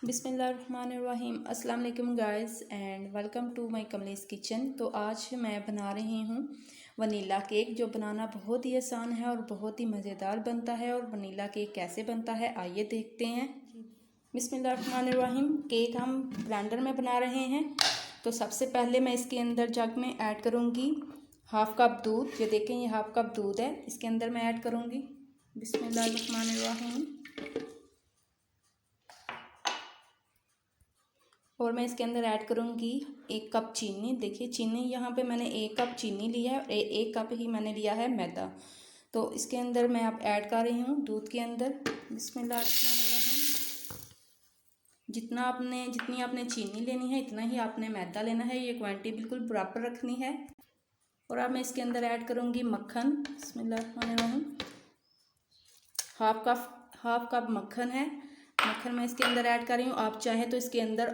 बिस्मिल्लाहिर्रहमानिर्रहीम। अस्सलाम वालेकुम guys and welcome to my Kamlesh kitchen. तो आज मैं बना रही हूँ वनीला केक, जो बनाना बहुत ही आसान है और बहुत ही मज़ेदार बनता है। और वनीला केक कैसे बनता है आइए देखते हैं। बिस्मिल्लाहिर्रहमानिर्रहीम। केक हम ब्लेंडर में बना रहे हैं। तो सबसे पहले मैं इसके अंदर जग में ऐड करूँगी हाफ़ कप दूध। ये देखें, ये हाफ़ कप दूध है, इसके अंदर मैं ऐड करूँगी। बिस्मिल्लाहिर्रहमानिर्रहीम। और मैं इसके अंदर ऐड करूँगी 1 कप चीनी। देखिए चीनी यहाँ पे मैंने 1 कप चीनी लिया है और 1 कप ही मैंने लिया है मैदा। तो इसके अंदर मैं अब ऐड कर रही हूँ दूध के अंदर। बिस्मिल्लाहिर्रहमानिर्रहीम। जितनी आपने चीनी लेनी है इतना ही आपने मैदा लेना है। ये क्वांटिटी बिल्कुल बराबर रखनी है। और अब मैं इसके अंदर ऐड करूँगी मक्खन। बिस्मिल्लाहिर्रहमानिर्रहीम। हाफ कप मक्खन है। मक्खन मैं इसके अंदर ऐड कर रही हूँ। आप चाहे तो इसके अंदर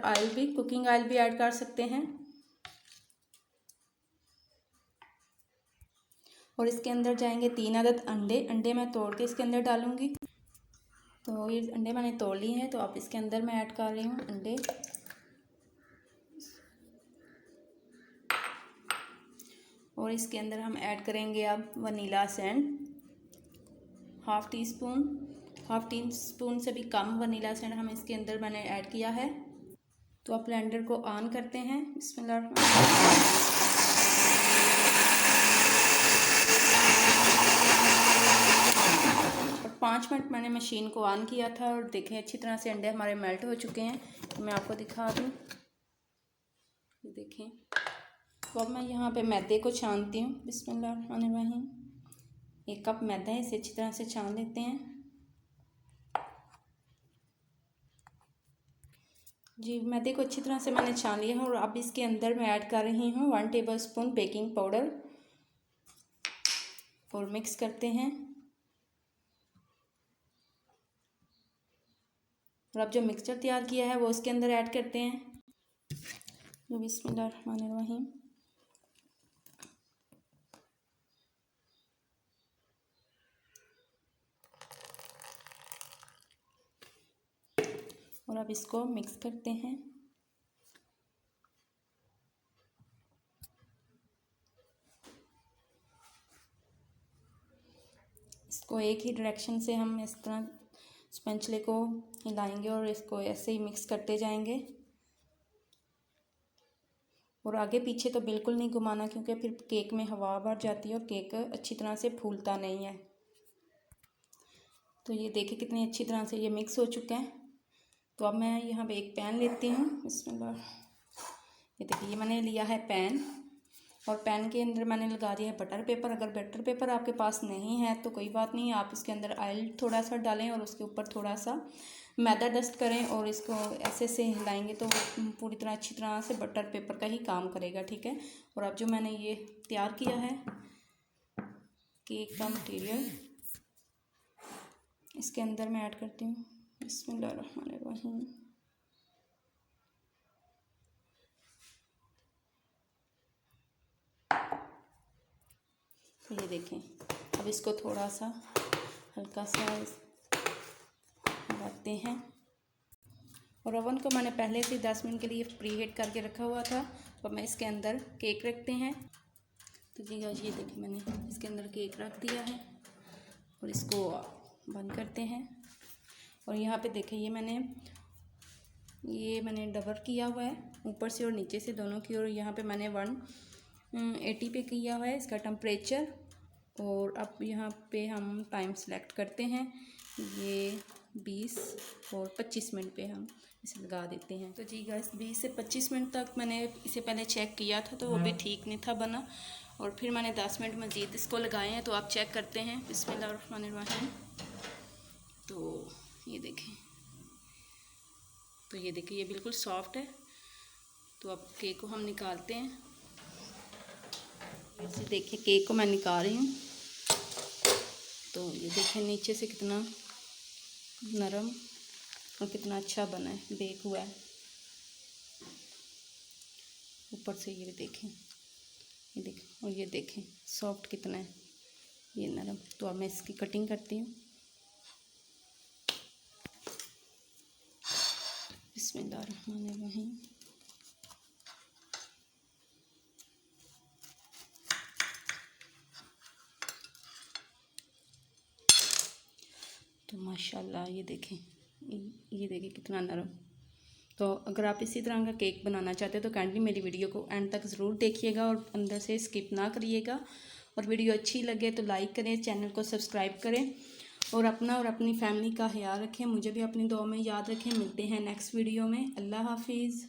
कुकिंग ऑयल भी ऐड कर सकते हैं। और इसके अंदर जाएंगे 3 अदद अंडे मैं तोड़ के इसके अंदर डालूंगी। तो ये अंडे मैंने तोड़ लिए हैं, तो अब इसके अंदर मैं ऐड कर रही हूँ अंडे। और इसके अंदर हम ऐड करेंगे अब vanilla essence, half tea spoon से भी कम वनीला एसेंस हम इसके अंदर मैंने ऐड किया है। तो अब ब्लेंडर को ऑन करते हैं। बिस्मिल्लाह। और 5 मिनट मैंने मशीन को ऑन किया था और देखें अच्छी तरह से अंडे हमारे मेल्ट हो चुके हैं। तो मैं आपको दिखा दूँ, ये देखें। तो अब मैं यहाँ पे मैदे को छानती हूँ। बिस्मिल्लाहिर्रहमानिर्रहीम। 1 कप मैदा है, इसे अच्छी तरह से छान लेते हैं। जी, मैदे को अच्छी तरह से मैंने छान लिया है। और अब इसके अंदर मैं ऐड कर रही हूँ 1 टेबलस्पून बेकिंग पाउडर और मिक्स करते हैं। और अब जो मिक्सचर तैयार किया है वो इसके अंदर ऐड करते हैं। बिस्मिल्लाहिर्रहमानिर्रहीम। और अब इसको मिक्स करते हैं। इसको एक ही डायरेक्शन से हम इस तरह स्पैचुले को हिलाएंगे और इसको ऐसे ही मिक्स करते जाएंगे। और आगे पीछे तो बिल्कुल नहीं घुमाना, क्योंकि फिर केक में हवा भर जाती है और केक अच्छी तरह से फूलता नहीं है। तो ये देखिए कितनी अच्छी तरह से ये मिक्स हो चुका है। तो अब मैं यहाँ पे एक पैन लेती हूँ। बिस्मिल्लाह। ये देखिए, ये मैंने लिया है पैन, और पैन के अंदर मैंने लगा दिया है बटर पेपर। अगर बटर पेपर आपके पास नहीं है तो कोई बात नहीं, आप इसके अंदर ऑयल थोड़ा सा डालें और उसके ऊपर थोड़ा सा मैदा डस्ट करें और इसको ऐसे से हिलाएंगे तो पूरी तरह अच्छी तरह से बटर पेपर का ही काम करेगा, ठीक है। और अब जो मैंने ये तैयार किया है केक का मटीरियल, इसके अंदर मैं ऐड करती हूँ। बिस्मिल्लाहिर्रहमानिर्रहीम। ये देखें, अब इसको थोड़ा सा हल्का सा लगाते हैं। और ओवन को मैंने पहले से 10 मिनट के लिए प्री हीट करके रखा हुआ था। तो मैं इसके अंदर केक रखते हैं। तो जी गाइस, ये देखिए मैंने इसके अंदर केक रख दिया है और इसको बंद करते हैं। और यहाँ पे देखें, ये मैंने डबर किया हुआ है ऊपर से और नीचे से दोनों की। और यहाँ पे मैंने 180 पे किया हुआ है इसका टेम्परेचर। और अब यहाँ पे हम टाइम सेलेक्ट करते हैं, ये 20 और 25 मिनट पे हम इसे लगा देते हैं। तो जी गाइस, 20 से 25 मिनट तक मैंने इसे पहले चेक किया था, तो वो भी ठीक नहीं था बना। और फिर मैंने 10 मिनट मज़ीद इसको लगाए हैं, तो आप चेक करते हैं। बिस्मिल्लाहिर्रहमानिर्रहीम। तो ये देखें, ये बिल्कुल सॉफ्ट है। तो अब केक को हम निकालते हैं। वैसे देखिए, केक को मैं निकाल रही हूँ। तो ये देखिए नीचे से कितना नरम और कितना अच्छा बना है, बेक हुआ है। ऊपर से ये देखें, और ये देखें सॉफ्ट कितना है, ये नरम। तो अब मैं इसकी कटिंग करती हूँ। बिस्मिल्लाहिर्रहमानिर्रहीम। तो माशाल्लाह ये देखें कितना नरम। तो अगर आप इसी तरह का केक बनाना चाहते हो तो काइंडली मेरी वीडियो को एंड तक ज़रूर देखिएगा और अंदर से स्किप ना करिएगा। और वीडियो अच्छी लगे तो लाइक करें, चैनल को सब्सक्राइब करें और अपना और अपनी फैमिली का ख्याल रखें। मुझे भी अपनी दुआ में याद रखें। मिलते हैं नेक्स्ट वीडियो में। अल्लाह हाफिज़।